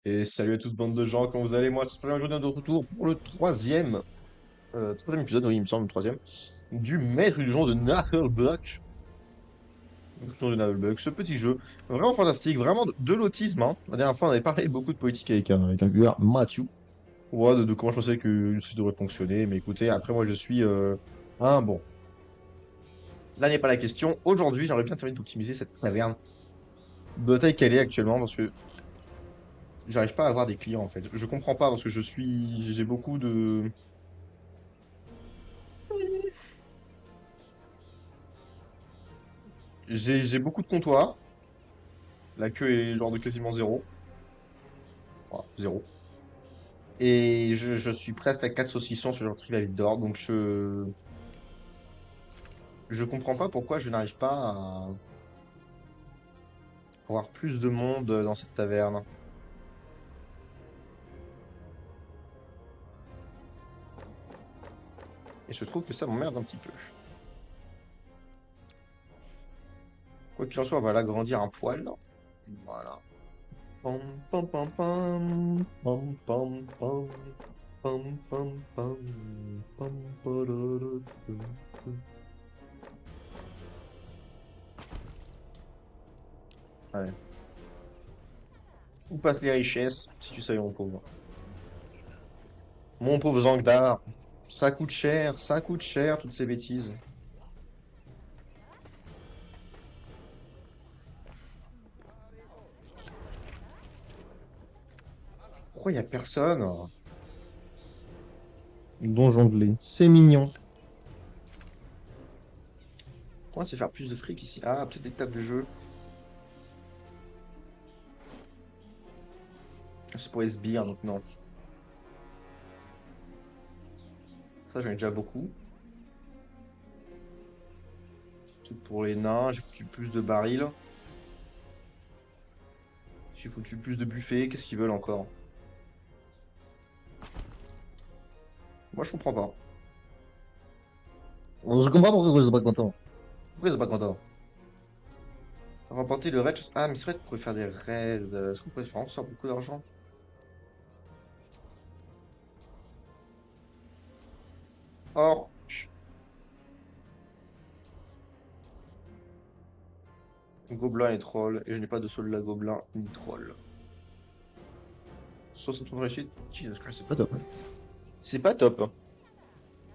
Et salut à tous, bande de gens, comment vous allez? Moi, c'est Fabien, aujourd'hui de retour pour le troisième épisode, oui, il me semble, le troisième, du maître du jeu de Knucklebuck. Ce petit jeu, vraiment fantastique, vraiment de l'autisme, hein. La dernière fois, on avait parlé beaucoup de politique avec un viewer, Mathieu. Ouais, de comment je pensais que ça devrait fonctionner, mais écoutez, après, moi, je suis bon. Là n'est pas la question. Aujourd'hui, j'aimerais bien terminer d'optimiser cette taverne de la taille qu'elle est actuellement, parce que j'arrive pas à avoir des clients, en fait. Je comprends pas, parce que j'ai beaucoup de. J'ai beaucoup de comptoirs. La queue est genre de quasiment zéro. Voilà, zéro. Et je suis presque à 4 saucissons sur le prix d'or. Donc je comprends pas pourquoi je n'arrive pas à avoir plus de monde dans cette taverne. Et je trouve que ça m'emmerde un petit peu. Quoi qu'il en soit, on va l'agrandir un poil. Voilà. Pam, pam, pam, pam, pam, pam, pam, pam, pam, pam, pam, padadadam. Ouais. Où passent les richesses, si tu savais, mon pauvre. Mon pauvre Zangdar. Ça coûte cher, toutes ces bêtises. Pourquoi il y a personne? Donjon de lait. C'est mignon. Pourquoi tu faire plus de fric ici? Ah, peut-être des tables de jeu. C'est pour les sbires, donc non. Ça, j'en ai déjà beaucoup. Tout pour les nains. J'ai foutu plus de barils. J'ai foutu plus de buffets. Qu'est-ce qu'ils veulent encore? Moi, je comprends pas. Je comprends pas pourquoi ils sont pas contents. Pourquoi ils sont pas contents? Remporter le raid. Ah, mais c'est vrai qu'on pourrait faire des raids. Est-ce qu'on pourrait faire en sorte beaucoup d'argent? Or, gobelin et troll. Et je n'ai pas de soldat gobelin ni troll. 60 de réussite. Jesus Christ, c'est pas top. C'est pas top.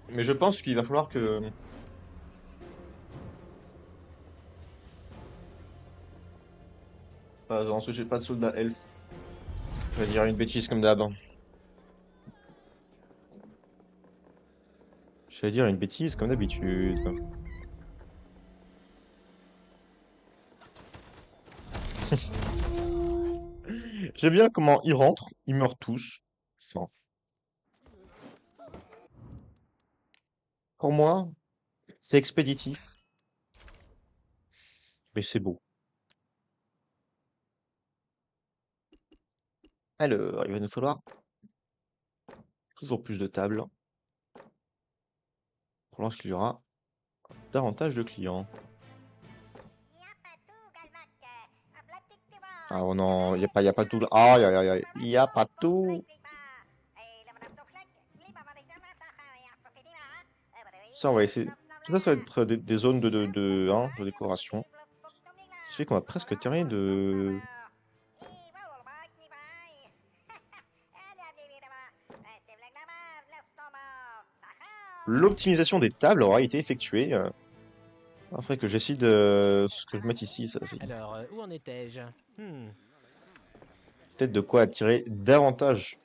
Mais je pense qu'il va falloir que. Ensuite, j'ai pas de soldat elf. Je vais dire une bêtise comme d'hab. Je vais dire une bêtise comme d'habitude. J'aime bien comment ils rentrent, ils me retouchent. Enfin, pour moi, c'est expéditif, mais c'est beau. Alors, il va nous falloir toujours plus de tables pour lorsqu'il y aura davantage de clients. Ah oh non, y a pas tout là. Aïe, aïe, aïe, aïe. Y a pas tout. Ça, on va essayer. Tout ça, ça va être des zones de décoration. Ce qui fait qu'on va presque terminer de. L'optimisation des tables aura été effectuée. Après que j'essaie de. Ce que je mette ici, ça, c'est Alors, où en étais-je? peut-être de quoi attirer davantage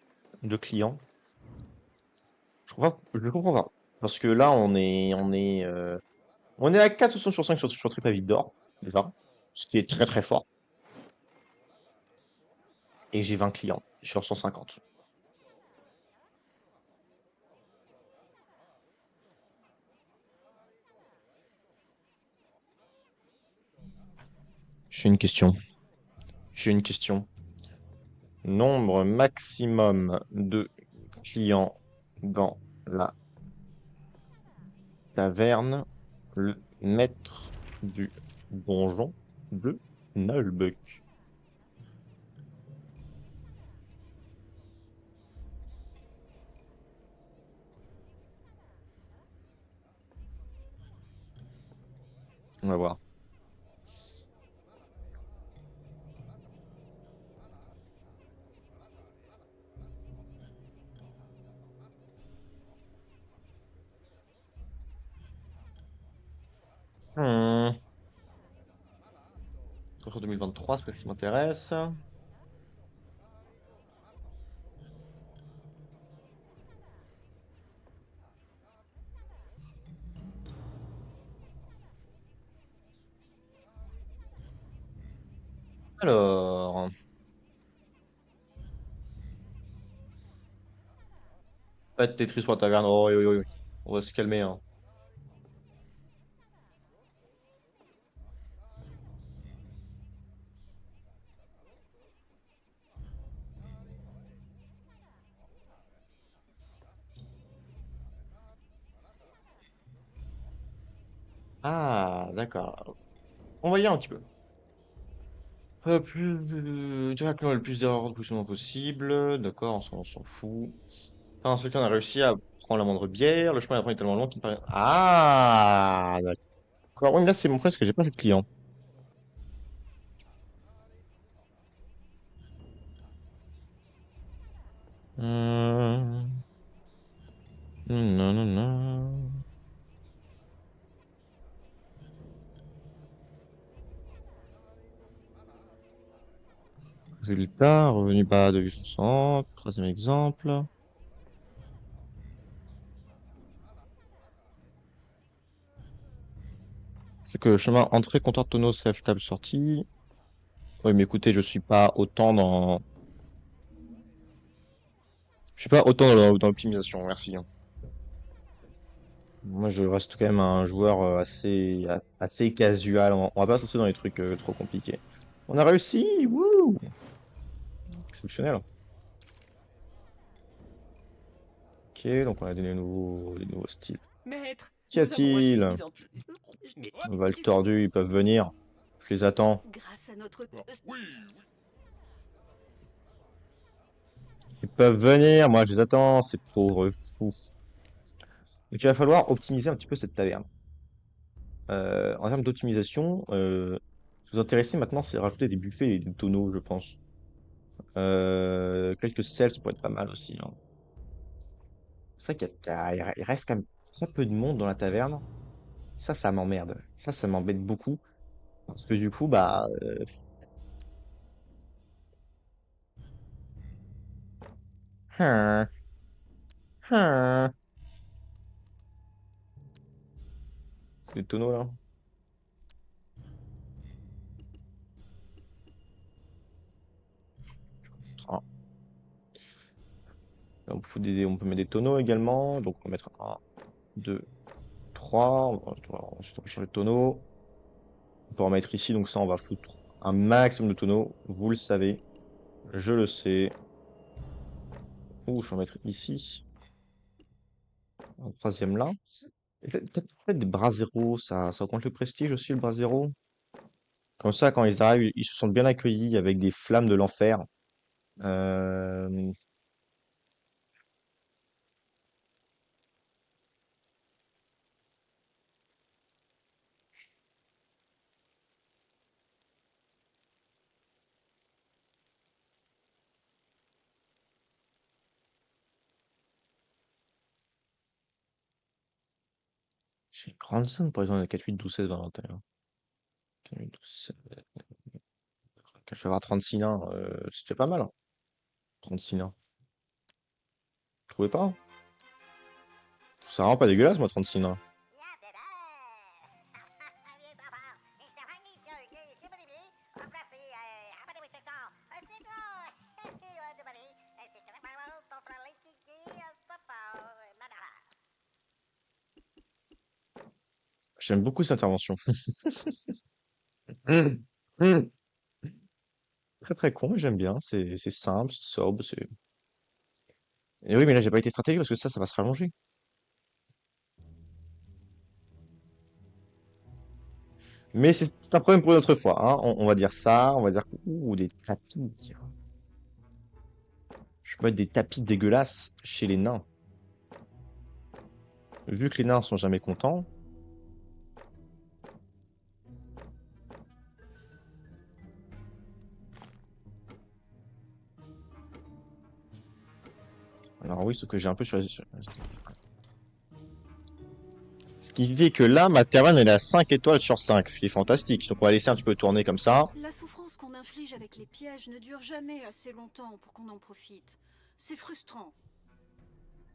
de clients. Je comprends pas. Parce que là, on est à 4 sur 5 sur TripAdvisor d'or, déjà. Ce qui est très très fort. Et j'ai 20 clients sur 150. J'ai une question. J'ai une question. Nombre maximum de clients dans la taverne, le maître du donjon de Nullbuck. On va voir. Hmm. Sur 2023, c'est pas ce qui m'intéresse. Alors, pas de Tetris sur la taverne. Oh, oui, oui, oui. On va se calmer, hein. Ah, d'accord. On va lire un petit peu. Directement le plus d'erreurs de positionnement possible. D'accord, on s'en fout. Enfin, celui qui a réussi à prendre la moindre bière. Le chemin après est tellement long qu'il paraît. Ah, d'accord. Oui, mais là, c'est mon problème parce que j'ai pas fait de client. Hum, Non, non, non. Résultat, revenu bas de 860. Troisième exemple. C'est que chemin entrée, comptoir tonneau, self table sortie. Oui, mais écoutez, je suis pas autant dans l'optimisation, merci, hein. Moi, je reste quand même un joueur assez casual. On va pas se lancer dans les trucs trop compliqués. On a réussi! Wouh! Exceptionnel. Ok, donc on a donné les nouveaux styles. Maître, Qu'y nous avons reçu une a-t-il? mise en pièce. Mais Val tordu, ils peuvent venir. Je les attends. grâce à notre... Ils peuvent venir, moi je les attends, ces pauvres fous. Donc il va falloir optimiser un petit peu cette taverne. En termes d'optimisation, ce qui vous intéresse maintenant, c'est rajouter des buffets et des tonneaux, je pense. Quelques selles, ça pourrait être pas mal aussi, hein. C'est vrai il reste quand même très peu de monde dans la taverne. Ça m'emmerde. Ça m'embête beaucoup. Parce que du coup, bah... hein, hein. C'est le tonneau, là. Ah. On peut mettre des tonneaux également. Donc on va mettre un, 2, 3. Ensuite, on va changer de tonneau. On peut en mettre ici. Donc ça, on va foutre un maximum de tonneaux. Vous le savez. Je le sais. Ouh, je vais en mettre ici. Un troisième là. Et peut-être des bras zéro. Ça augmente le prestige aussi, le bras zéro. Comme ça, quand ils arrivent, ils se sentent bien accueillis avec des flammes de l'enfer. Euh, J'ai grande somme, par exemple, 4, 8, 12, 16, 20, 21. 4, 8, 12, 16. Je vais avoir 36 nains. C'était pas mal, hein. 36 nains. Vous trouvez pas, hein? C'est vraiment pas dégueulasse, moi, 36 nains. J'aime beaucoup cette intervention. Hum, hum. Très très con, mais j'aime bien. C'est simple, c'est sobre. Et oui, mais là, j'ai pas été stratégique parce que ça va se rallonger. Mais c'est un problème pour une autre fois, hein. On va dire ça, on va dire que... Ouh, des tapis. Je peux mettre des tapis dégueulasses chez les nains. Vu que les nains sont jamais contents, Alors oui, ce que j'ai un peu Ce qui fait que là, ma Terran, elle est à 5 étoiles sur 5, ce qui est fantastique. Donc on va laisser un petit peu tourner comme ça. La souffrance qu'on inflige avec les pièges ne dure jamais assez longtemps pour qu'on en profite. C'est frustrant.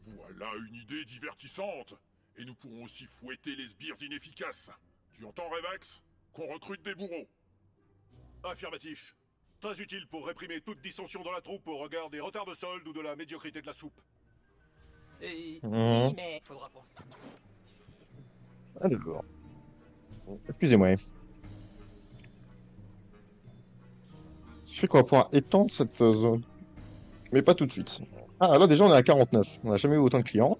Voilà une idée divertissante. Et nous pourrons aussi fouetter les sbires inefficaces. Tu entends, Revax? Qu'on recrute des bourreaux. Affirmatif. Très utile pour réprimer toute dissension dans la troupe au regard des retards de solde ou de la médiocrité de la soupe. Mhm. Oui, mais faudra penser. Alors. Excusez-moi. Je fais qu'on va pouvoir étendre cette zone. Mais pas tout de suite. Ah, là déjà on est à 49. On n'a jamais eu autant de clients.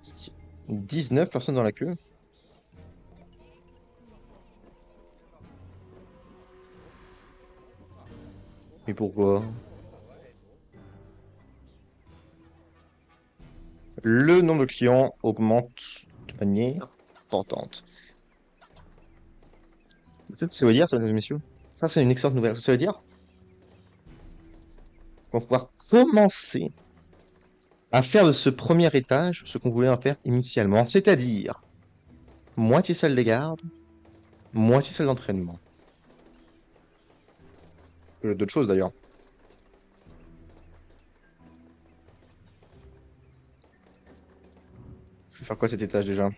Ce qui- 19 personnes dans la queue. Mais pourquoi? Le nombre de clients augmente de manière importante. Ça veut dire, ça, mesdames et messieurs, ça c'est une excellente nouvelle. Ça veut dire qu'on va pouvoir commencer à faire de ce premier étage ce qu'on voulait en faire initialement, c'est-à-dire moitié salle des gardes, moitié salle d'entraînement. D'autres choses d'ailleurs. Je vais faire quoi cet étage déjà?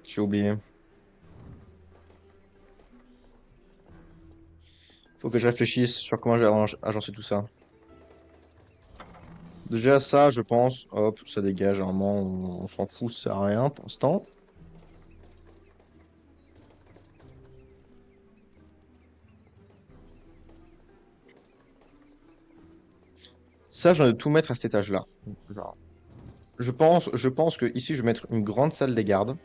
J'ai oublié. Faut que je réfléchisse sur comment j'ai agencé tout ça. Déjà ça, je pense, hop, ça dégage. Normalement, on s'en fout, ça sert à rien pour l'instant. Ça, j'ai envie de tout mettre à cet étage-là. Genre, je pense que ici, je vais mettre une grande salle des gardes.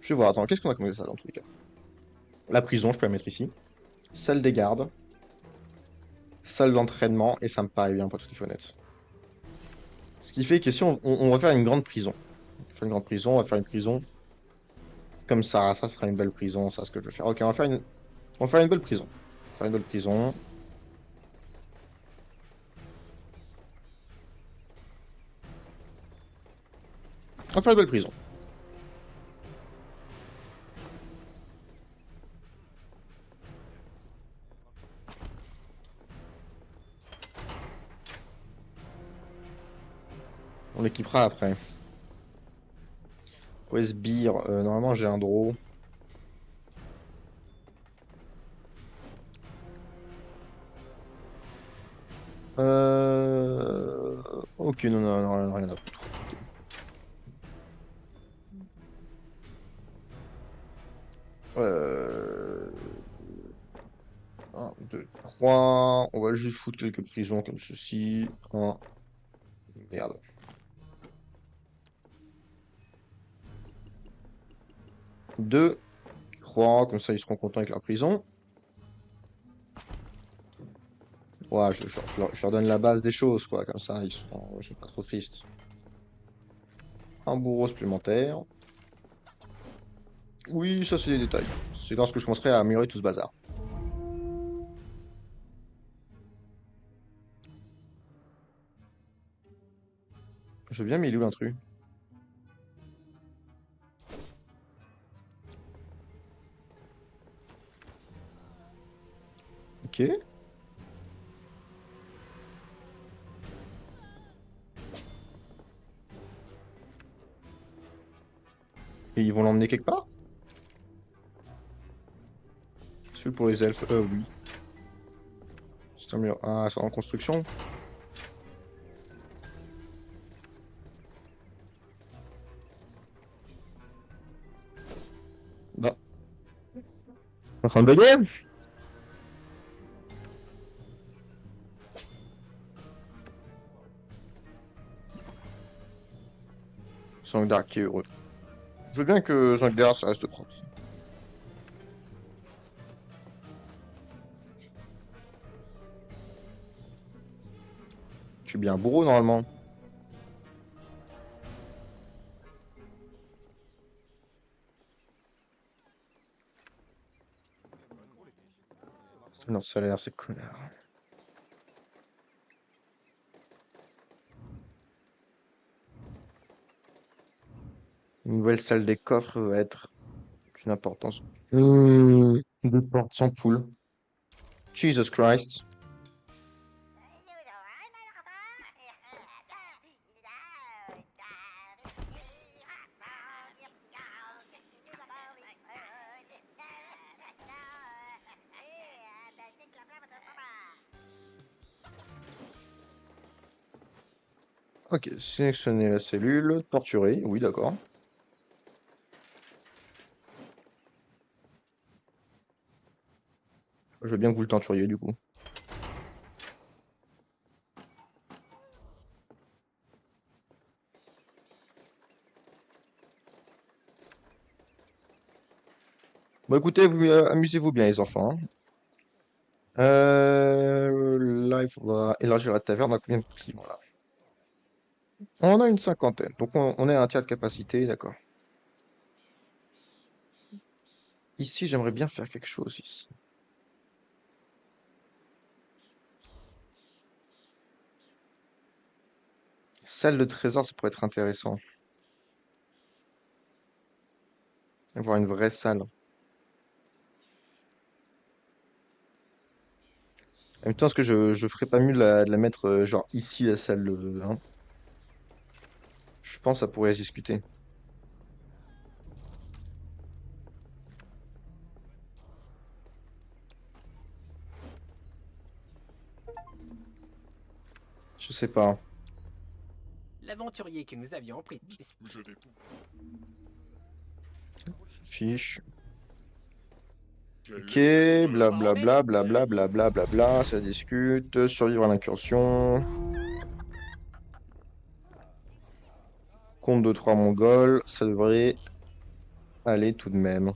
Je vais voir, attends, qu'est-ce qu'on a comme salle dans tous les cas? La prison, je peux la mettre ici. Salle des gardes. Salle d'entraînement, et ça me paraît bien, pour être tout à fait honnête. Ce qui fait que si on va faire une grande prison. On va faire une grande prison, on va faire une prison comme ça sera une belle prison, ça, ce que je vais faire. Ok, on va faire une belle prison. On va faire une belle prison. On va faire une belle prison. On l'équipera après. Ouais, sbire, normalement j'ai un draw. Ok, non, non, non, rien à foutre. Ok. 1, 2, 3. On va juste foutre quelques prisons comme ceci. 1. Merde. 2, 3. Comme ça, ils seront contents avec leur prison. Ouais, je leur donne la base des choses, quoi. Comme ça, ils sont pas trop tristes. Un bourreau supplémentaire. Oui, ça, c'est des détails. C'est lorsque je commencerai à améliorer tout ce bazar. Je veux bien, mais il est où l'intrus? Ok. Et ils vont l'emmener quelque part? Celui pour les elfes, oui. C'est un mur. Ah, c'est en construction. Bah. En train de bugger? Sangdar qui est heureux. Je veux bien que Sangdar ça reste propre. Je suis bien bourreau normalement. leur salaire, ces connards. Une nouvelle salle des coffres va être d'une importance. Deux portes sans poule. Jesus Christ. Ok, sélectionner la cellule, torturer, oui d'accord. Je veux bien que vous le torturiez du coup. Bon écoutez, amusez-vous bien les enfants, hein. Là, il faudra élargir la taverne à combien de clients là? On a une cinquantaine, donc on est à un tiers de capacité, d'accord. Ici, j'aimerais bien faire quelque chose ici. Salle de trésor, ça pourrait être intéressant. Avoir une vraie salle. En même temps, est-ce que je ferais pas mieux de la mettre genre ici, la salle, hein? Je pense que ça pourrait se discuter. Je sais pas. L'aventurier que nous avions pris. Je vais... Fiche. Quel Ok, est cette blablabla, blablabla, blablabla, ça discute. Survivre à l'incursion. Compte de 3 Mongols, ça devrait aller tout de même.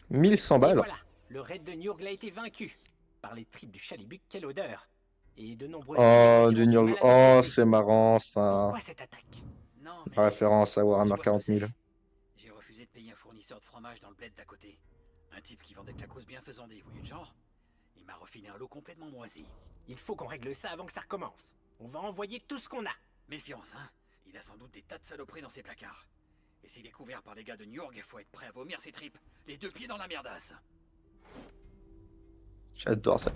1100 Et balles. voilà, le raid de Nurgle a été vaincu par les tribus du Chalibuc, quelle odeur! Et de nombreuses Oh, bébêtes qui du ont du Nurgle. mal à Oh, déplacer. c'est marrant ça. Pourquoi cette attaque? Non, Par mais référence à je Warhammer vois ce que 40 000. c'est. J'ai refusé de payer un fournisseur de fromage dans le bled d'à côté. Un type qui vendait de la cause bienfaisandée, vous voyez le genre? Il m'a refilé un lot complètement moisi. Il faut qu'on règle ça avant que ça recommence. On va envoyer tout ce qu'on a. Méfiance, hein? Il a sans doute des tas de saloperies dans ses placards. Et s'il est couvert par les gars de New York, il faut être prêt à vomir ses tripes. Les deux pieds dans la merdasse. J'adore ça.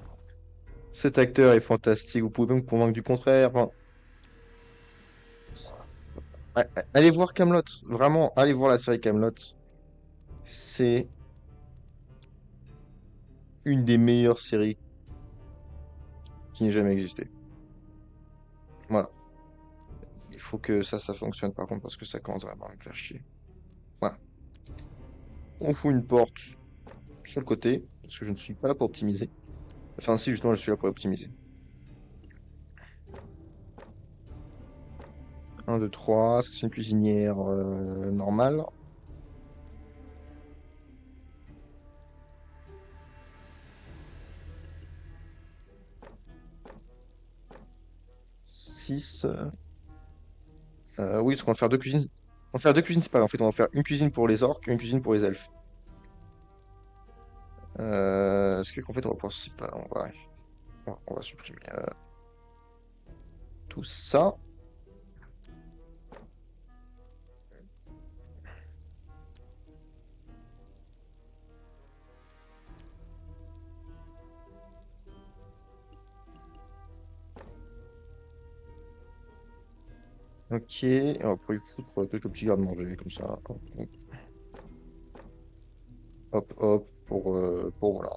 Cet acteur est fantastique. Vous pouvez pas me convaincre du contraire. Enfin, allez voir Camelot. Vraiment, allez voir la série Camelot. C'est une des meilleures séries qui n'ait jamais existé. Voilà. Il faut que ça fonctionne par contre parce que ça commence vraiment à me faire chier. Voilà. On fout une porte sur le côté parce que je ne suis pas là pour optimiser. Enfin, si, justement, je suis là pour optimiser. 1, 2, 3. Est-ce que c'est une cuisinière normale? Six. Oui, parce qu'on va faire deux cuisines. On va faire deux cuisines, c'est pas grave. En fait, on va faire une cuisine pour les orques et une cuisine pour les elfes. Ce qui fait qu'en fait, on va pouvoir séparer. On va supprimer tout ça. Ok, et on va pouvoir y foutre quelques petits garde-manger comme ça. Hop, hop, hop, hop, pour voilà.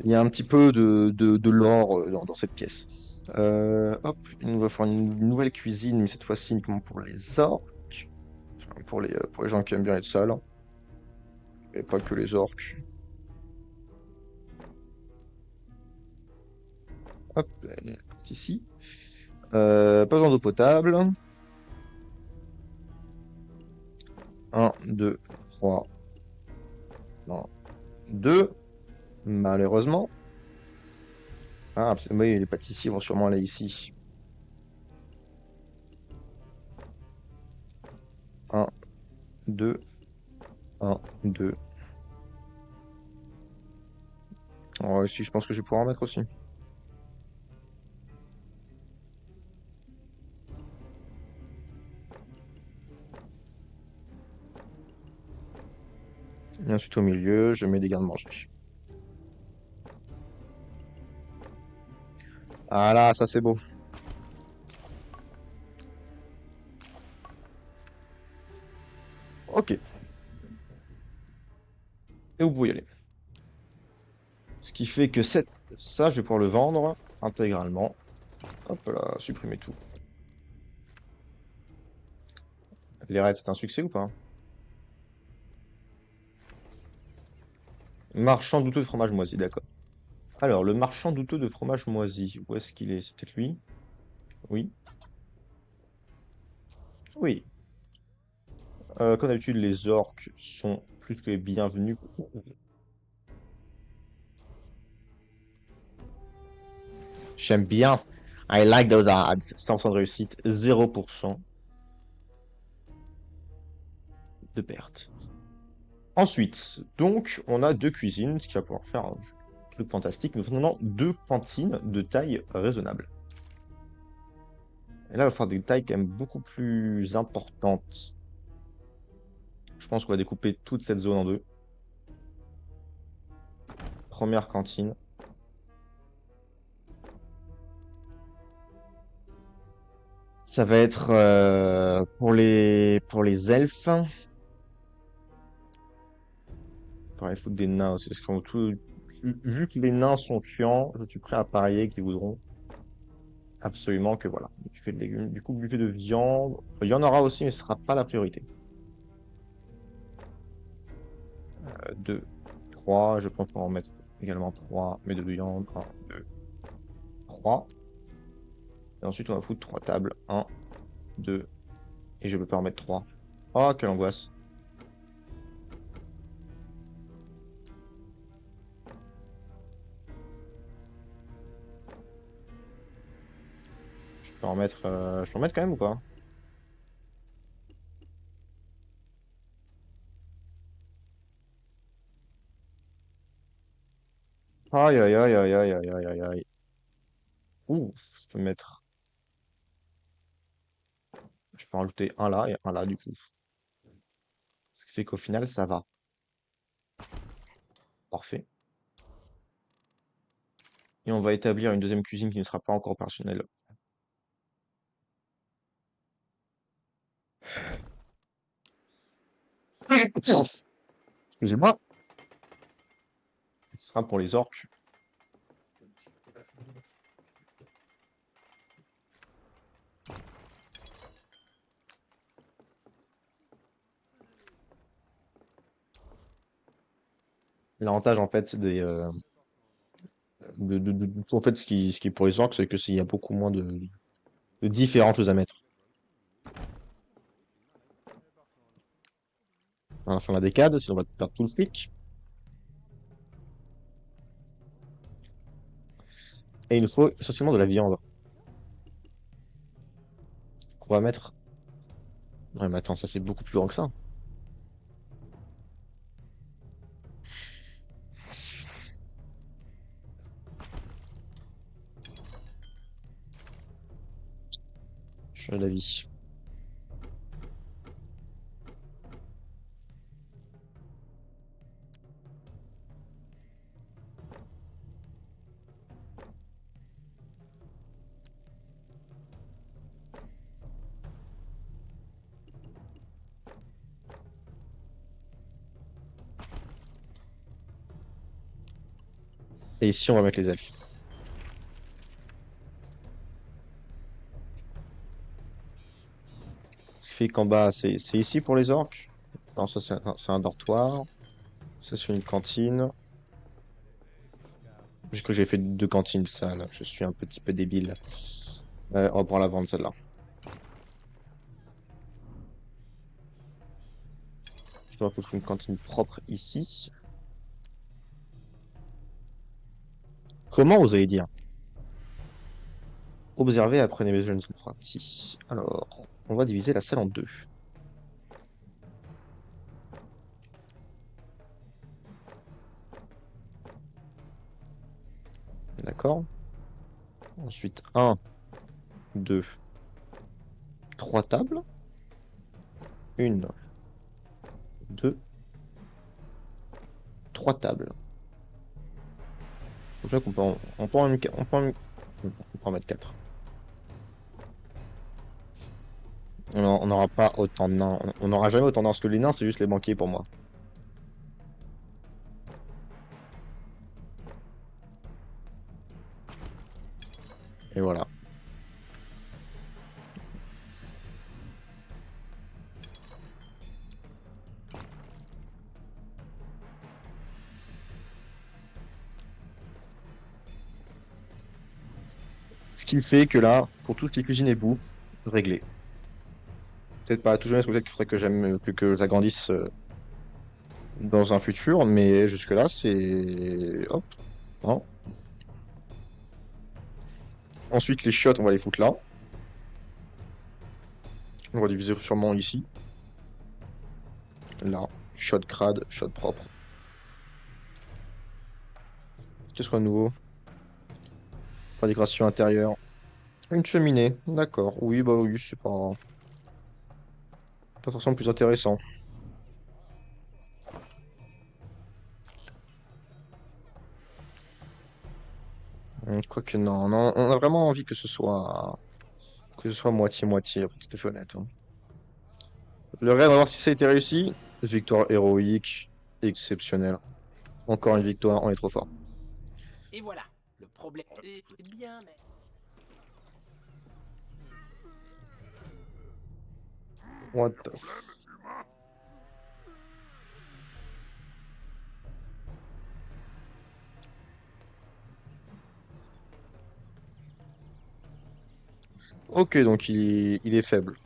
Il y a un petit peu de lore dans cette pièce. Hop, on va faire une nouvelle cuisine, mais cette fois-ci uniquement pour les orques. Enfin, pour les gens qui aiment bien être sales. Et pas que les orques. Hop, elle est partie ici. Pas besoin d'eau potable. 1, 2, 3. Non. 2. Malheureusement. Ah, oui, les pâtissiers vont sûrement aller ici. 1, 2, 1, 2. Ouais, si, je pense que je vais pouvoir en mettre aussi. Et ensuite au milieu, je mets des gardes-manger. Ah là, ça c'est beau. Ok. Et vous pouvez y aller. Ce qui fait que ça, je vais pouvoir le vendre intégralement. Hop là, supprimer tout. Les raids, c'est un succès ou pas? Marchand douteux de fromage moisi, d'accord. Alors, le marchand douteux de fromage moisi, où est-ce qu'il est? C'est peut-être lui? Oui. Oui. Comme d'habitude, les orques sont plus que les bienvenus. J'aime bien. I like those ads. 100% de réussite, 0% de perte. Ensuite, donc, on a deux cuisines, ce qui va pouvoir faire un truc fantastique. Nous prenons deux cantines de taille raisonnable. Et là, il va falloir des tailles quand même beaucoup plus importantes. Je pense qu'on va découper toute cette zone en deux. Première cantine. Ça va être pour les elfes. Pareil, il faut des nains aussi. Parce que vu que les nains sont chiants, je suis prêt à parier qu'ils voudront absolument que voilà. Buffet de légumes. Du coup, buffet de viande. Il y en aura aussi, mais ce sera pas la priorité. 2, 3. Je pense qu'on va en mettre également 3. Mais de viande. 1, 2, 3. Et ensuite, on va foutre 3 tables. 1, 2. Et je peux pas en mettre 3. Oh, quelle angoisse. Je peux en mettre quand même ou pas? Aïe aïe aïe aïe aïe aïe aïe aïe aïe. Ouh, je peux mettre. Je peux en rajouter un là et un là du coup. Ce qui fait qu'au final, ça va. Parfait. Et on va établir une deuxième cuisine qui ne sera pas encore opérationnelle. Excusez-moi. Ce sera pour les orques. L'avantage en fait en fait ce qui est pour les orques, c'est que s'il y a beaucoup moins de différentes choses à mettre. On va faire la décade, sinon on va perdre tout le fric. Et il nous faut essentiellement de la viande. Qu'on va mettre. Ouais, mais attends, ça c'est beaucoup plus grand que ça. Je suis d'avis. Et ici, on va mettre les elfes. Ce qui fait qu'en bas, c'est ici pour les orques. Non, ça c'est un dortoir. Ça c'est une cantine. J'ai cru que j'ai fait deux cantines sales. Je suis un petit peu débile. On va pouvoir la vendre celle-là. Je dois foutre une cantine propre ici. Comment vous allez dire? Observez, apprenez mes jeunes apprentis. Alors, on va diviser la salle en deux. D'accord. Ensuite, 1, 2, 3 tables. 1, 2, 3 tables. C'est pour ça qu'on peut on peut on peut en mettre 4. On n'aura pas autant de nains. On n'aura jamais autant de nains, parce que les nains, c'est juste les banquiers pour moi. Et voilà. Ce qui fait que là, pour tout ce qui est cuisine et bouffe, réglé. Peut-être pas à tout jamais, parce que peut-être qu'il faudrait que j'aime que j'agrandisse dans un futur, mais jusque-là, c'est... Hop. Hein. Ensuite, les chiottes, on va les foutre là. On va diviser sûrement ici. Là. Shot crade, shot propre. Qu'est-ce qu'on a de nouveau? Pas décoration intérieure. Une cheminée, d'accord. Oui, bah oui, c'est pas forcément plus intéressant. Quoique non, non, on a vraiment envie que ce soit moitié-moitié, pour être tout à fait honnête. Hein. Le raid, on va voir si ça a été réussi. Victoire héroïque, exceptionnelle. Encore une victoire, on est trop fort. Et voilà. Le problème est bien, mais... What the Ok, donc il est faible.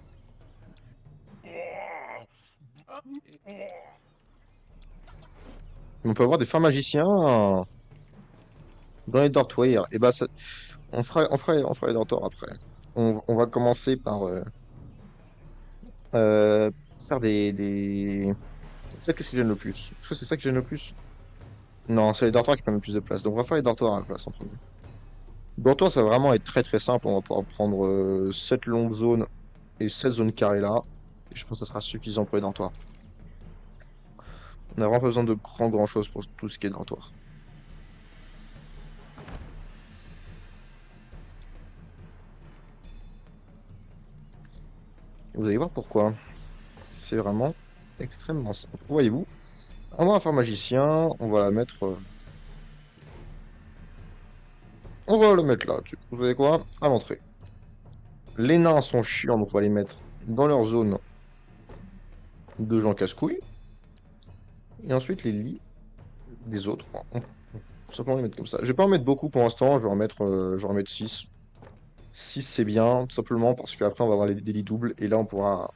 On peut avoir des fins magiciens dans les dortoirs. Et bah, on fera les dortoirs après. On va commencer par faire des... Ça, qu'est-ce qui gêne le plus? Est-ce que c'est ça qui gêne le plus? Non, c'est les dortoirs qui prennent le plus de place. Donc on va faire les dortoirs à la place en premier. Dortoir, ça va vraiment être très très simple. On va pouvoir prendre 7 longues zones et 7 zones carrées là. Et je pense que ça sera suffisant pour les dortoirs. On n'a vraiment pas besoin de grand chose pour tout ce qui est dortoir. Vous allez voir pourquoi. C'est vraiment extrêmement simple. Voyez-vous, on va faire magicien, on va la mettre... On va le mettre là. Vous savez quoi? À l'entrée. Les nains sont chiants, donc on va les mettre dans leur zone de gens casse-couilles. Et ensuite, les lits des autres, on peut simplement les mettre comme ça. Je vais pas en mettre beaucoup pour l'instant, je vais en mettre 6. 6 c'est bien, tout simplement parce qu'après on va avoir des lits doubles, et là on pourra...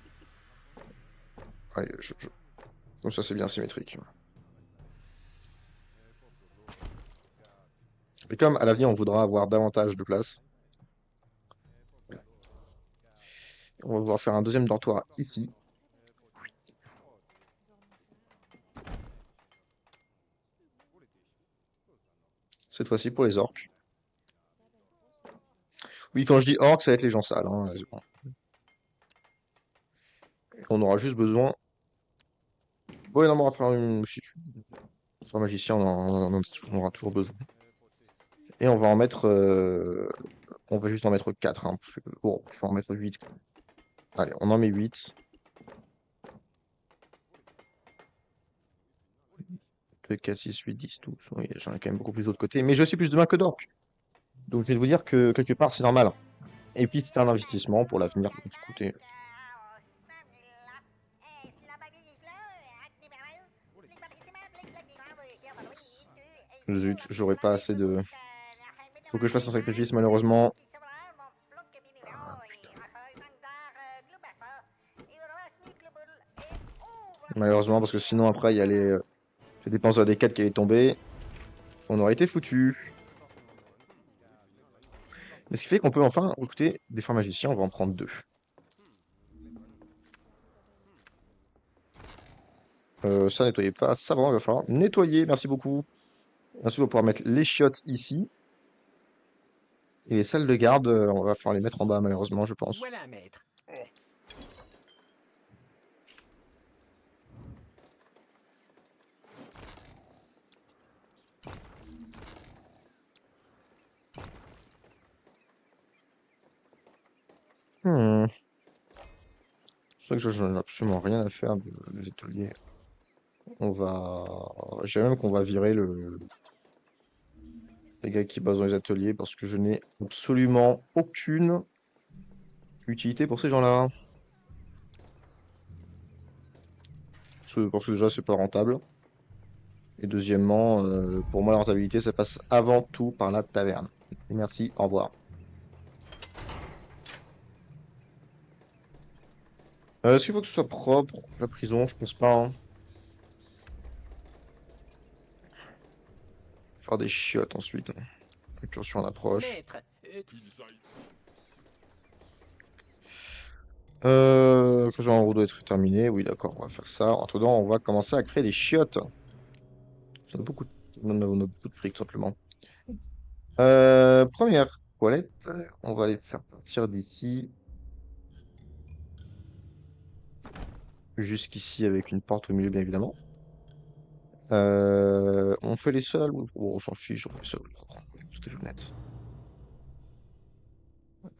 Allez, comme ça c'est bien symétrique. Et comme à l'avenir on voudra avoir davantage de place, on va pouvoir faire un deuxième dortoir ici. Cette fois-ci pour les orques. Oui, quand je dis orques, ça va être les gens sales. Hein, c'est bon. On aura juste besoin... Ouais, non, mais on va faire une... Enfin, magicien, on aura toujours besoin. Et on va en mettre... On va juste en mettre 4. Hein, parce que... Bon, je vais en mettre 8. Allez, on en met 8. 2, 4, 6, 8, 10, 12. Oui, j'en ai quand même beaucoup plus de l'autre côté. Mais j'ai aussi plus de mains que d'orques. Donc je vais vous dire que quelque part c'est normal. Et puis c'est un investissement pour l'avenir. Donc, écoutez, zut, j'aurais pas assez de... Faut que je fasse un sacrifice malheureusement. Ah, putain. Malheureusement parce que sinon après il y a les dépenses de la D4 qui allaient tomber. On aurait été foutu. Mais ce qui fait qu'on peut enfin recruter des forts magiciens. On va en prendre 2. Ça nettoyez pas. Ça vraiment il va falloir nettoyer. Merci beaucoup. Ensuite on va pouvoir mettre les chiottes ici. Et les salles de garde, on va falloir les mettre en bas malheureusement, je pense. Voilà, maître. Hmm. C'est vrai que je n'ai absolument rien à faire des ateliers. Je dirais même qu'on va virer les gars qui bossent dans les ateliers parce que je n'ai absolument aucune utilité pour ces gens-là. Parce que déjà, c'est pas rentable. Et deuxièmement, pour moi, la rentabilité, ça passe avant tout par la taverne. Merci, au revoir. Est-ce qu'il faut que ce soit propre, la prison? Je pense pas, hein. Faire des chiottes ensuite, hein. Incursion en approche. Maître, Qu'ils aillent. Que en roue doit être terminé. Oui, d'accord, on va faire ça. Entre-temps, on va commencer à créer des chiottes. On a beaucoup, on a beaucoup de fric, tout simplement. Première toilette. On va les faire partir d'ici. Jusqu'ici avec une porte au milieu, bien évidemment. On fait les sols. Oh, on s'en fiche, on fait les sols. Tout est honnête.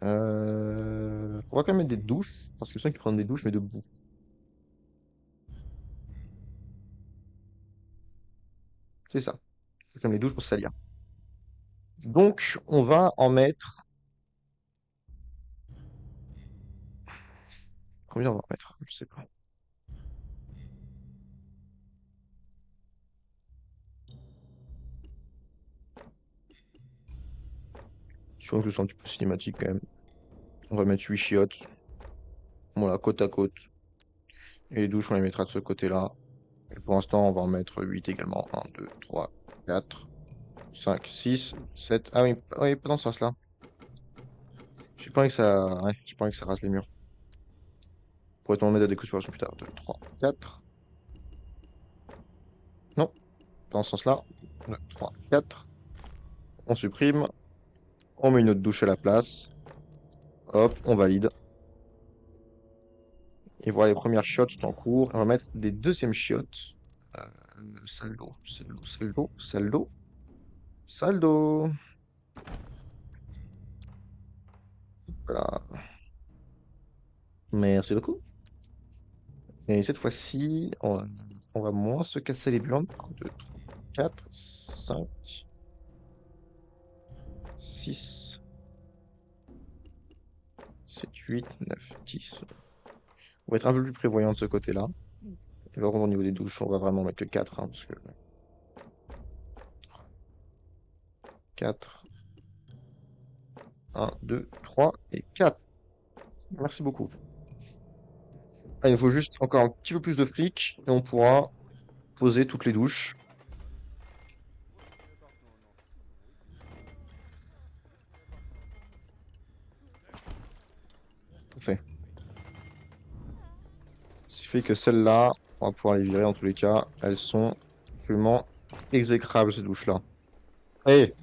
On va quand même mettre des douches. Parce que c'est qui prennent des douches, mais debout. C'est ça. C'est comme les douches pour se salir. Donc, on va en mettre. Combien on va en mettre? Je sais pas. Je trouve que c'est un petit peu cinématique quand même. On va mettre 8 chiottes. Voilà, côte à côte. Et les douches, on les mettra de ce côté-là. Et pour l'instant, on va en mettre 8 également. 1, 2, 3, 4, 5, 6, 7. Ah oui, oui, pas dans ce sens-là. J'ai pas envie que ça. Ouais, j'ai pas envie que ça rase les murs. Pourrait-on mettre à décoration plus tard? 2, 3, 4. Non, pas dans ce sens-là. 2, 3, 4. On supprime. On met une autre douche à la place. Hop, on valide. Et voilà, les premières chiottes sont en cours. On va mettre des deuxièmes chiottes. Salle d'eau, salle d'eau, salle d'eau, salle d'eau. Salle d'eau. Voilà. Merci beaucoup. Et cette fois-ci, on va moins se casser les burnes. 1, 2, 3, 4, 5, 6, 7, 8, 9, 10. On va être un peu plus prévoyant de ce côté-là. Et par contre, au niveau des douches, on va vraiment mettre que 4. Hein, parce que 4. 1, 2, 3 et 4. Merci beaucoup. Ah, il nous faut juste encore un petit peu plus de fric et on pourra poser toutes les douches. Parfait. Ce qui fait que celles-là, on va pouvoir les virer en tous les cas. Elles sont absolument exécrables, ces douches-là. Allez,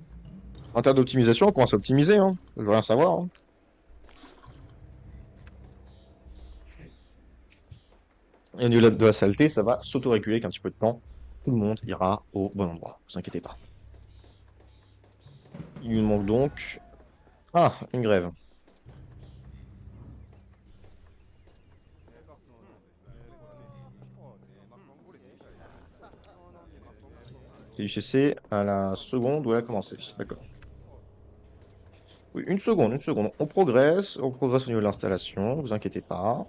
en termes d'optimisation, on commence à optimiser, hein. Je veux rien savoir, hein. Et au niveau de la saleté, ça va s'auto-réguler avec un petit peu de temps. Tout le monde ira au bon endroit, ne vous inquiétez pas. Il nous manque donc... Ah, une grève. C'est du CC à la seconde où elle a commencé. D'accord. Oui, une seconde, une seconde. On progresse au niveau de l'installation, ne vous inquiétez pas.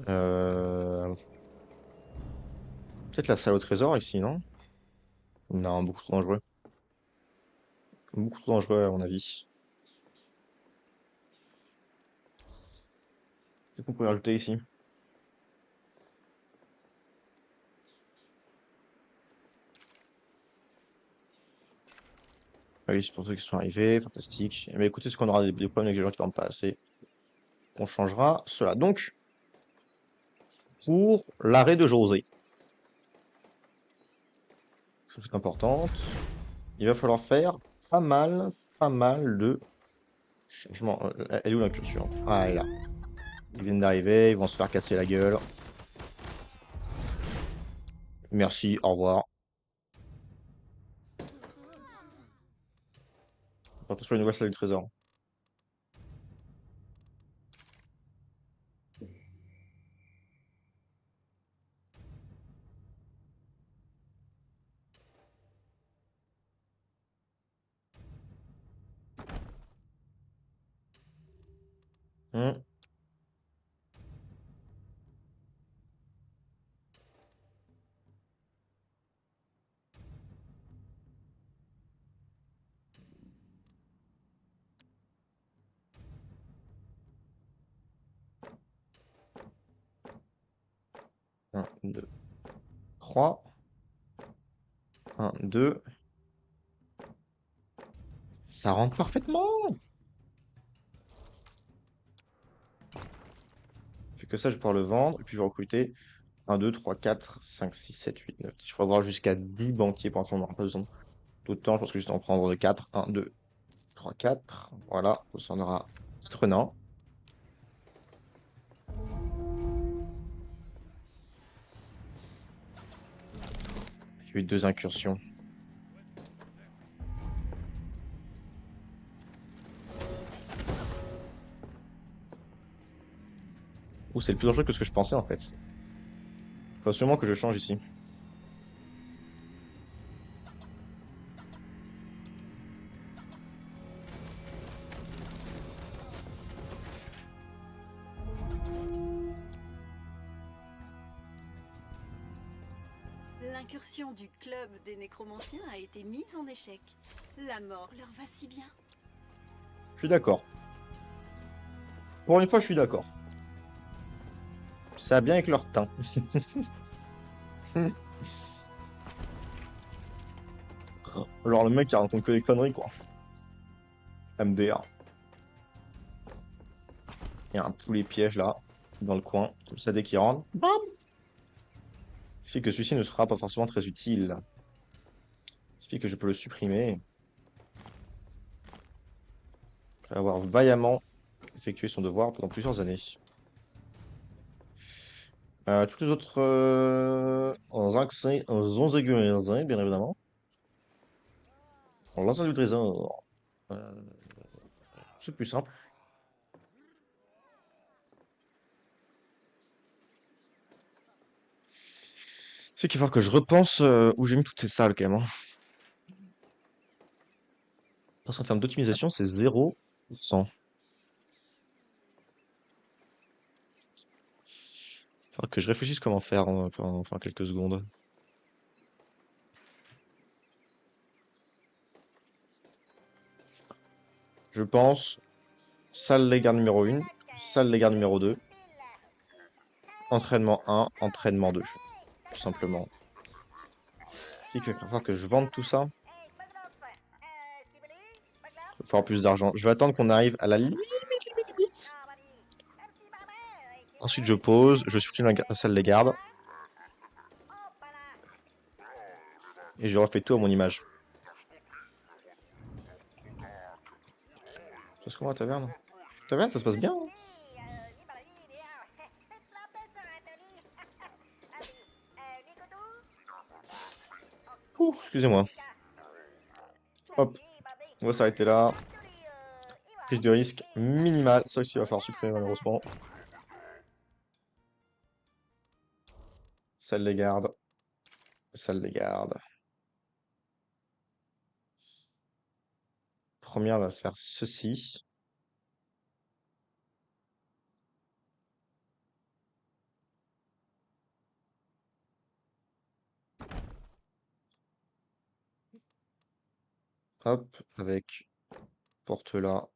Peut-être la salle au trésor ici, non? Non, beaucoup trop dangereux. Beaucoup trop dangereux à mon avis. Qu'est-ce qu'on pourrait rajouter ici? Ah oui, c'est pour ceux qui sont arrivés, fantastique. Mais écoutez, ce qu'on aura des problèmes avec les gens qui ne dorment pas assez. On changera cela. Donc, pour l'arrêt de José, c'est importante, il va falloir faire pas mal pas mal de changements. Elle est où l'incursion? Ah, elle est là. Ils viennent d'arriver, ils vont se faire casser la gueule. Merci, au revoir. Attention, une nouvelle salle du trésor. Hmm. Un, deux, trois. Un, deux. Ça rentre parfaitement. Fait que ça, je vais pouvoir le vendre. Et puis je vais recruter 1, 2, 3, 4, 5, 6, 7, 8, 9. Je pourrais avoir jusqu'à 10 banquiers. Pour l'instant, on n'aura pas besoin d'autant. Je pense que juste en prendre 4. 1, 2, 3, 4. Voilà. Ça, on aura 4 nains. Il y a eu 2 incursions. Ouh, c'est le plus dangereux que ce que je pensais en fait. Faut absolument que je change ici. L'incursion du club des nécromanciens a été mise en échec. La mort leur va si bien. Je suis d'accord. Pour une fois, je suis d'accord. Ça va bien avec leur teint. Genre le mec qui raconte que des conneries quoi. MDR. Il y a un poulet piège là, dans le coin. Comme ça, dès qu'il rentre, bam. Ce qui fait que celui-ci ne sera pas forcément très utile. Ce qui fait que je peux le supprimer. Après avoir vaillamment effectué son devoir pendant plusieurs années. Toutes les autres accès sont sécurisés, bien évidemment. On lance du trésor. Euh, c'est plus simple. C'est qu'il va falloir que je repense où j'ai mis toutes ces salles quand même, hein. Parce qu'en termes d'optimisation, c'est 0%. Il faudra que je réfléchisse comment faire pendant quelques secondes. Je pense, salle les gardes numéro 1, salle les gardes numéro 2, entraînement 1, entraînement 2. Tout simplement. Il va falloir que je vende tout ça. Il va falloir plus d'argent. Je vais attendre qu'on arrive à la limite. Ensuite, je pose, je supprime la salle des gardes. Et je refais tout à mon image. Ça se passe comment, taverne? Taverne, ça se passe bien, hein. Ouh, excusez-moi. Hop, on va s'arrêter là. Prise de risque minimale. Ça aussi, il va falloir supprimer malheureusement. Salle des gardes. Salle des gardes. Première va faire ceci. Hop, avec porte là.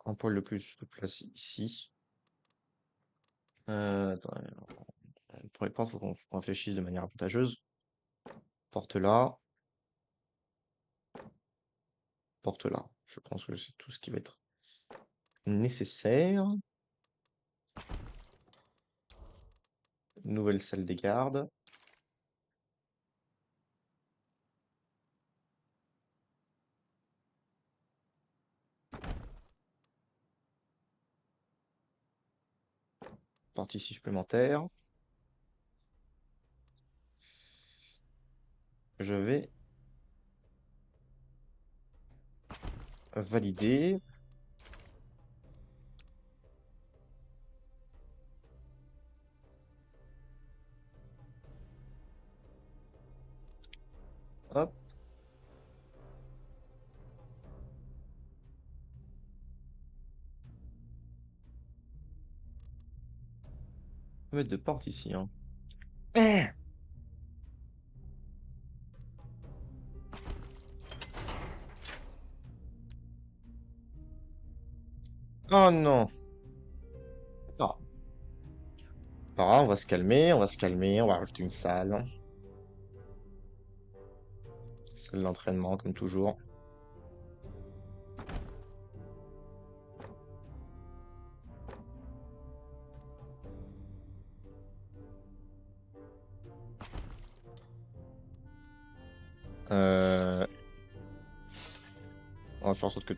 Un poil de plus de place ici. Attends, pour les portes, il faut qu'on réfléchisse de manière avantageuse. Porte là. Porte là. Je pense que c'est tout ce qui va être nécessaire. Nouvelle salle des gardes. Porte ici supplémentaire. Je vais valider. Hop. On va mettre de porte ici, hein. Oh non. Ah. Pas grave, on va se calmer, on va se calmer, on va rajouter une salle. Salle d'entraînement, comme toujours. Euh, On va faire en sorte que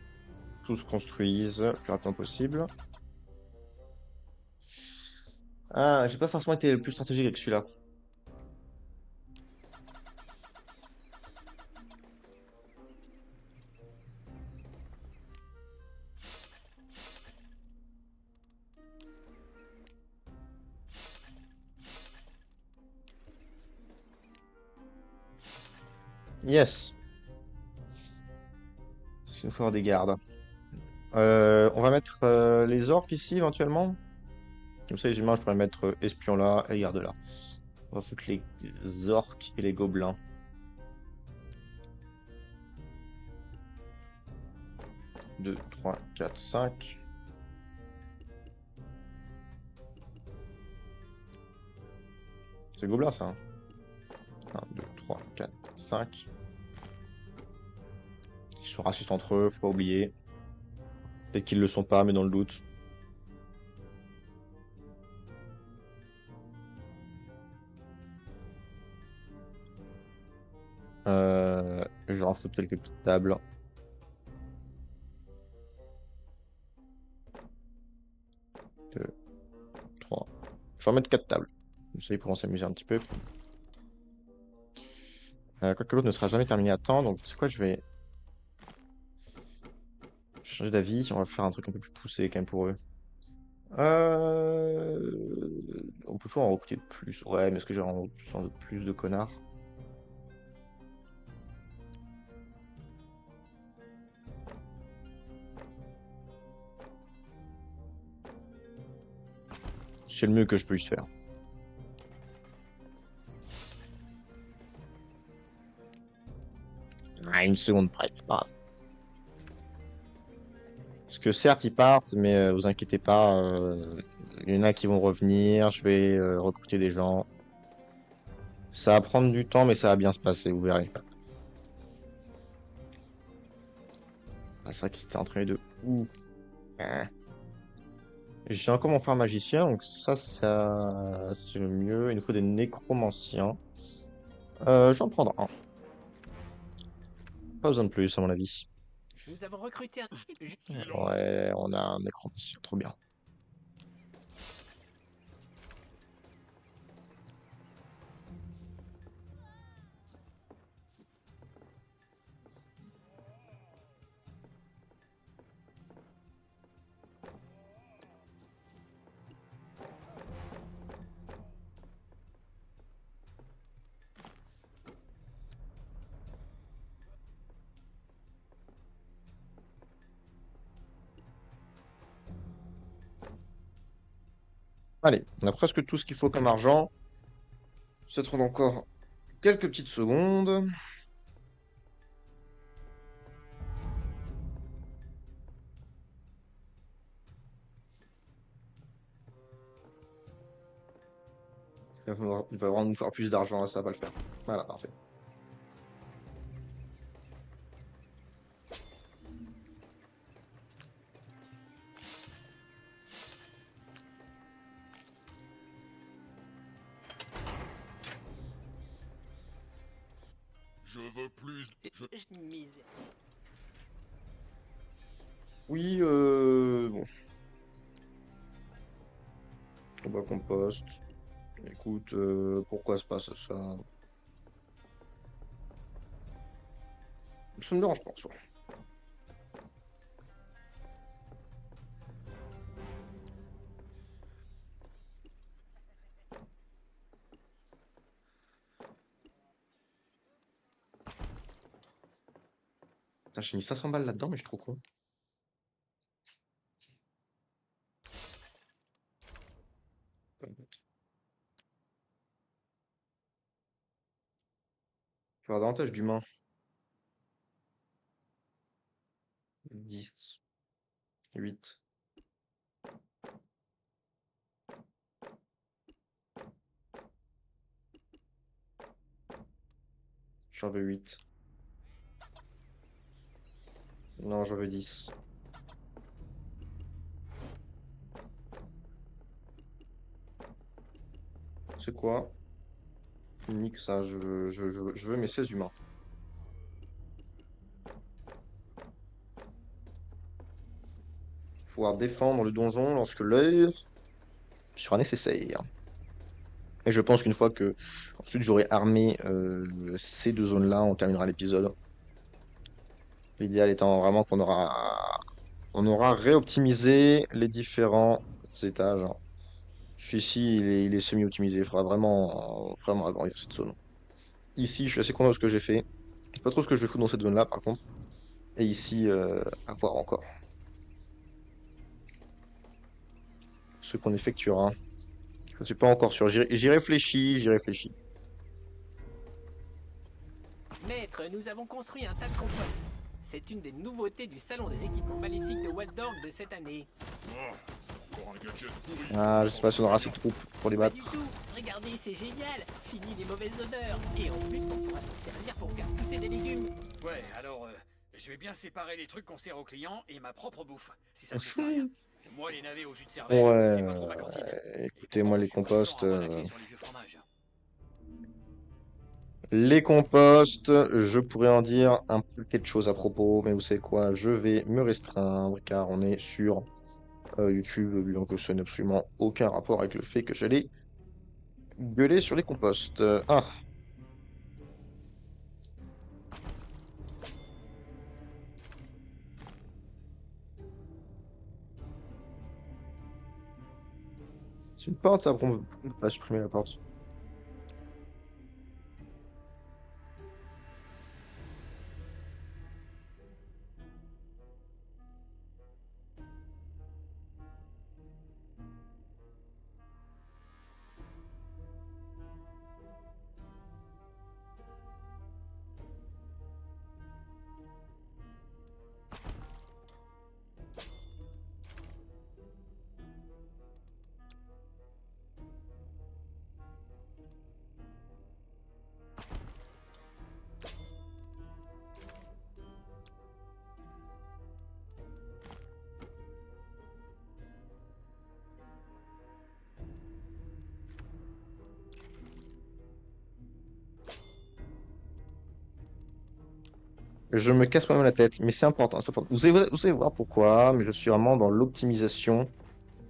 tout se construise le plus rapidement possible. Ah, j'ai pas forcément été le plus stratégique avec celui-là. Yes. Il faut avoir des gardes. On va mettre les orques ici éventuellement. Comme ça, les humains, je pourrais mettre espion là et garde là. On va foutre les orques et les gobelins. Deux, 3, 4, 5. C'est gobelin ça. Hein. 1, 2, 3, 4, 5. Ils sont racistes entre eux, faut pas oublier. Peut-être qu'ils le sont pas, mais dans le doute. Je rajoute quelques petites tables. Deux, 3. Je vais en mettre 4 tables. Comme ça, ils pourront s'amuser un petit peu. Quoique l'autre ne sera jamais terminé à temps, donc c'est quoi, je vais changer d'avis. On va faire un truc un peu plus poussé quand même pour eux. On peut toujours en recruter de plus. Ouais, mais est-ce que j'ai besoin de plus de connards? C'est le mieux que je puisse faire. Ah, une seconde près, c'est pas grave. Parce que certes, ils partent, mais vous inquiétez pas, il y en a qui vont revenir, je vais recruter des gens. Ça va prendre du temps, mais ça va bien se passer, vous verrez. Ah, c'est vrai qu'ils étaient entraînés de ouf. Hein. J'ai encore mon frère magicien, donc ça c'est le mieux. Il nous faut des nécromanciens. J'en prendrai un. Pas besoin de plus, à mon avis. Nous avons recruté un... Ouais, on a un nécromancien, trop bien. Allez, on a presque tout ce qu'il faut comme argent. Ça te rend encore quelques petites secondes. Il va vraiment nous faire plus d'argent, là, ça va pas le faire. Voilà, parfait. Je veux plus. Je mise. Oui, bon. On va compost. Écoute, pourquoi se passe ça? Ça me dérange pas en soi. Putain, j'ai mis 500 balles là-dedans, mais je suis trop con. Tu vas avoir davantage d'humains. 10, 8. J'en veux 8. Non, j'en veux 10. C'est quoi? Nique ça, je veux mes 16 humains. Pouvoir défendre le donjon lorsque l'heure sera nécessaire. Et je pense qu'une fois que ensuite j'aurai armé ces deux zones-là, on terminera l'épisode. L'idéal étant vraiment on aura réoptimisé les différents étages. Celui-ci, il est semi-optimisé. Il faudra vraiment agrandir cette zone. Ici, je suis assez content de ce que j'ai fait. Je sais pas trop ce que je vais foutre dans cette zone-là, par contre. Et ici, à voir encore. Ce qu'on effectuera. Je ne suis pas encore sûr. J'y réfléchis, j'y réfléchis. Maître, nous avons construit un tas de compost. C'est une des nouveautés du salon des équipements maléfiques de Waldorf de cette année. Ah, encore un gadget pourri. Ah, je sais pas si on aura assez de troupes pour les Pas battre. du tout. Regardez, c'est génial. Fini les mauvaises odeurs. Et en plus, on pourra s'en servir pour faire pousser des légumes. Ouais, alors, je vais bien séparer les trucs qu'on sert aux clients et ma propre bouffe, si ça te fait rien. Moi, les navets au jus de cervelle, Ouais, c'est pas trop ma cantine. Et écoutez, moi, pourtant, les je suis pas du genre composts. à avoir la clé sur les vieux fromages. Les composts, je pourrais en dire un paquet de choses à propos, mais vous savez quoi, je vais me restreindre car on est sur YouTube, donc ça n'a absolument aucun rapport avec le fait que j'allais gueuler sur les composts. Ah, c'est une porte, ça, on va supprimer la porte. Je me casse moi-même la tête, mais c'est important, c'est important. Vous allez voir pourquoi, mais je suis vraiment dans l'optimisation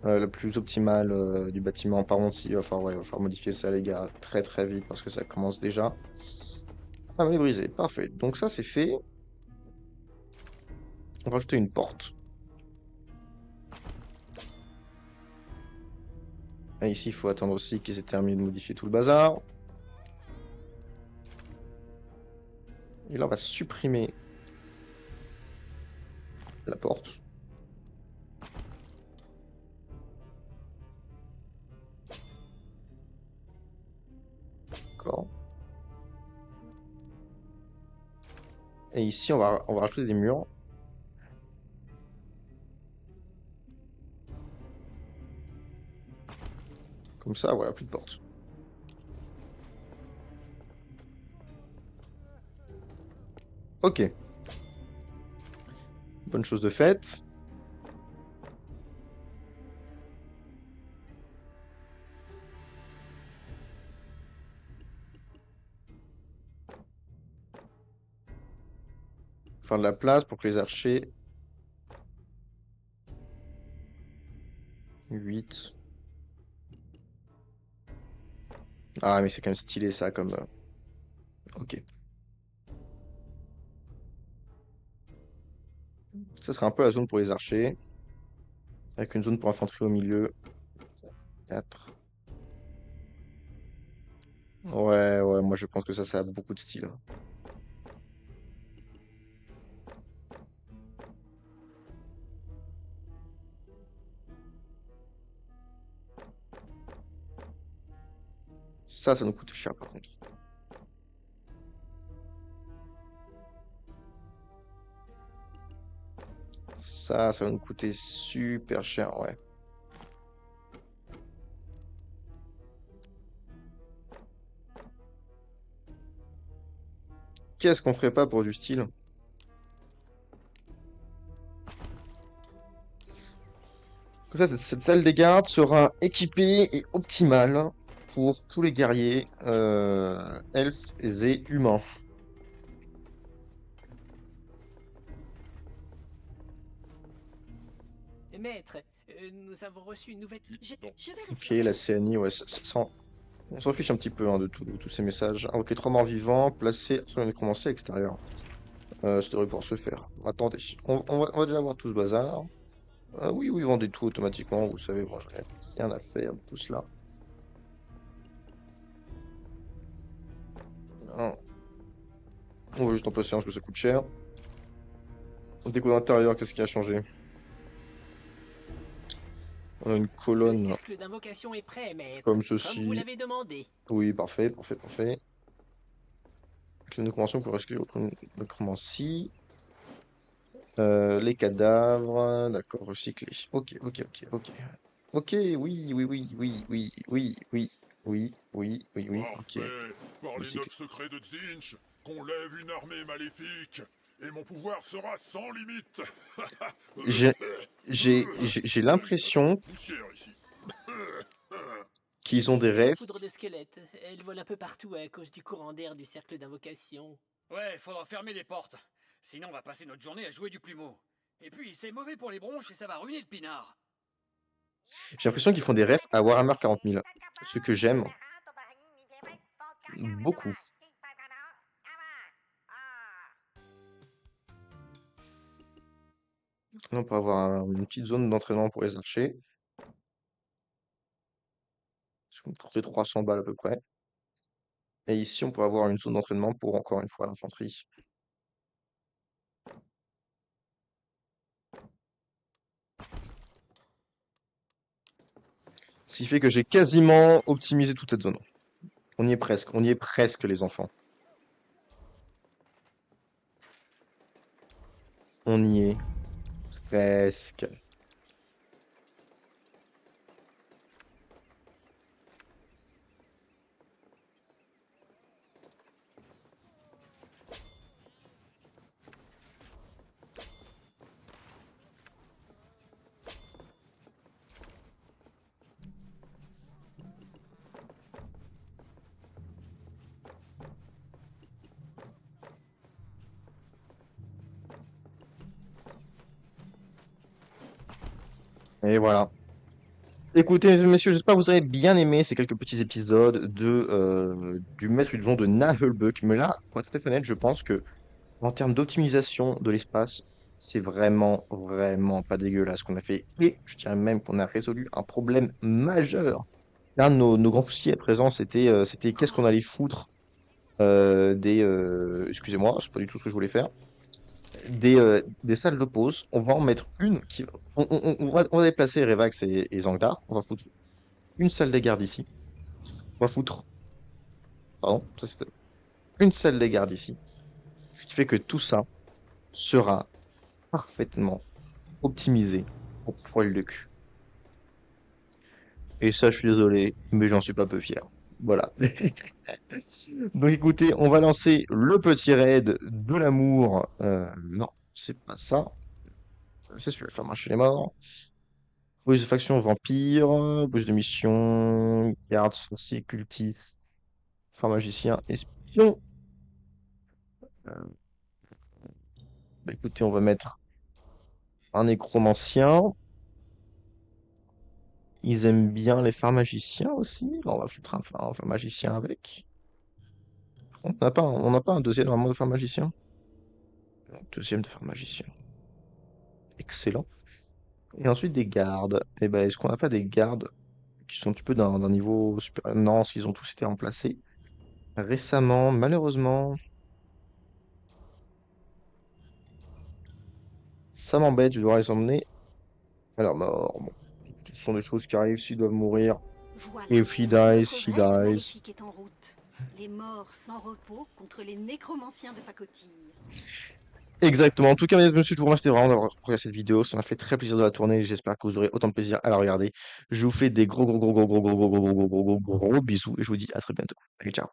la plus optimale du bâtiment. Par contre, il va falloir, ouais, il va falloir modifier ça, les gars, très très vite, parce que ça commence déjà à me les briser. Parfait, donc ça c'est fait. On va rajouter une porte. Et ici, il faut attendre aussi qu'ils aient terminé de modifier tout le bazar. Et là, on va supprimer la porte. D'accord. Et ici, on va rajouter des murs. Comme ça, voilà, plus de porte. Ok. Bonne chose de faite. Faire de la place pour que les archers... 8. Ah, mais c'est quand même stylé ça comme. Ok. Ça sera un peu la zone pour les archers. Avec une zone pour l'infanterie au milieu. 4. Ouais, ouais, moi je pense que ça a beaucoup de style. Ça nous coûte cher par contre. Ça va nous coûter super cher, ouais. Qu'est-ce qu'on ferait pas pour du style? Comme ça, cette salle des gardes sera équipée et optimale pour tous les guerriers elfes et humains. Maître, nous avons reçu une nouvelle... Je vais Ok, réfléchir. la CNI, ouais, on s'en fiche un petit peu hein, de tous ces messages. Ah, ok, 3 morts vivants, placés sur le nécromancien à l'extérieur. Ça devrait pouvoir se faire. Attendez, on va déjà voir tout ce bazar. Oui, oui, vendez tout automatiquement, vous savez, moi j'en ai rien à faire de tout cela. Hein, on va juste en patience que ça coûte cher. Déco d'intérieur, qu'est-ce qui a changé? On a une Le colonne cercle d'invocation est prêt, maître. comme Comme vous ceci. l'avez demandé. Oui, parfait, parfait, parfait. Avec la nécromancie, on peut recycler votre nécromancie. Les cadavres, d'accord, recyclé. Ok, ok, ok, ok. Ok, oui, oui, oui, oui, oui, oui, oui, oui, oui, oui, oui, ok. Parfait. Par les Recyclé. 9 secrets de Zinch, qu'on lève une armée maléfique, et mon pouvoir sera sans limite. J'ai, j'ai Il y a trop l'impression de poussière ici. qu'ils ont des C'est la refs. poudre de squelette. Elle vole un peu partout à cause du courant d'air du cercle d'invocation. Ouais, faudra fermer les portes. Sinon, on va passer notre journée à jouer du plumeau. Et puis, c'est mauvais pour les bronches et ça va ruiner le pinard. J'ai l'impression qu'ils font des refs à Warhammer 40 000. Ce que j'aime beaucoup. Là, on peut avoir une petite zone d'entraînement pour les archers. Ça va me coûter 300 balles à peu près. Et ici, on peut avoir une zone d'entraînement pour encore une fois l'infanterie. Ce qui fait que j'ai quasiment optimisé toute cette zone. On y est presque les enfants. On y est presque. Et voilà. Écoutez, messieurs, j'espère que vous avez bien aimé ces quelques petits épisodes du Maître du Donjon de Naheulbeuk. Mais là, pour être tout à fait honnête, je pense que en termes d'optimisation de l'espace, c'est vraiment, vraiment pas dégueulasse ce qu'on a fait. Et je dirais même qu'on a résolu un problème majeur. L'un de nos grands soucis à présent, c'était qu'est-ce qu'on allait foutre excusez-moi, c'est pas du tout ce que je voulais faire. Des salles de pause. On va en mettre une qui. On va déplacer Revax et Zangdar. On va foutre une salle des gardes ici. On va foutre. Pardon, ça c'était une salle des gardes ici. Ce qui fait que tout ça sera parfaitement optimisé au poil de cul. Et ça, je suis désolé, mais j'en suis pas peu fier. Voilà. Donc écoutez, on va lancer le petit raid de l'amour. Non, c'est pas ça. C'est celui-là, faire marcher les morts. Police de faction vampire, police de mission, garde, sorcier, cultiste, magicien, espion. Euh, Bah écoutez, on va mettre un nécromancien. Ils aiment bien les pharmagiciens aussi. Bon, on va foutre un pharmagicien avec. Par contre, on n'a pas un deuxième vraiment de pharmagicien. Un deuxième de pharmagicien. Excellent. Et ensuite des gardes. Et ben, est-ce qu'on n'a pas des gardes qui sont un petit peu d'un niveau supérieur? Non, s'ils ont tous été remplacés récemment, malheureusement. Ça m'embête, je vais devoir les emmener à leur mort. Bon, ce sont des choses qui arrivent s'ils doivent mourir. Voilà. If he dies, Notre he règle dies. maléfique est en route. Les morts sans repos contre les nécromanciens de pacotille. Exactement. En tout cas, mesdames et messieurs, je vous remercie vraiment d'avoir regardé cette vidéo. Ça m'a fait très plaisir de la tourner et j'espère que vous aurez autant de plaisir à la regarder. Je vous fais des gros bisous et je vous dis à très bientôt. Allez, ciao.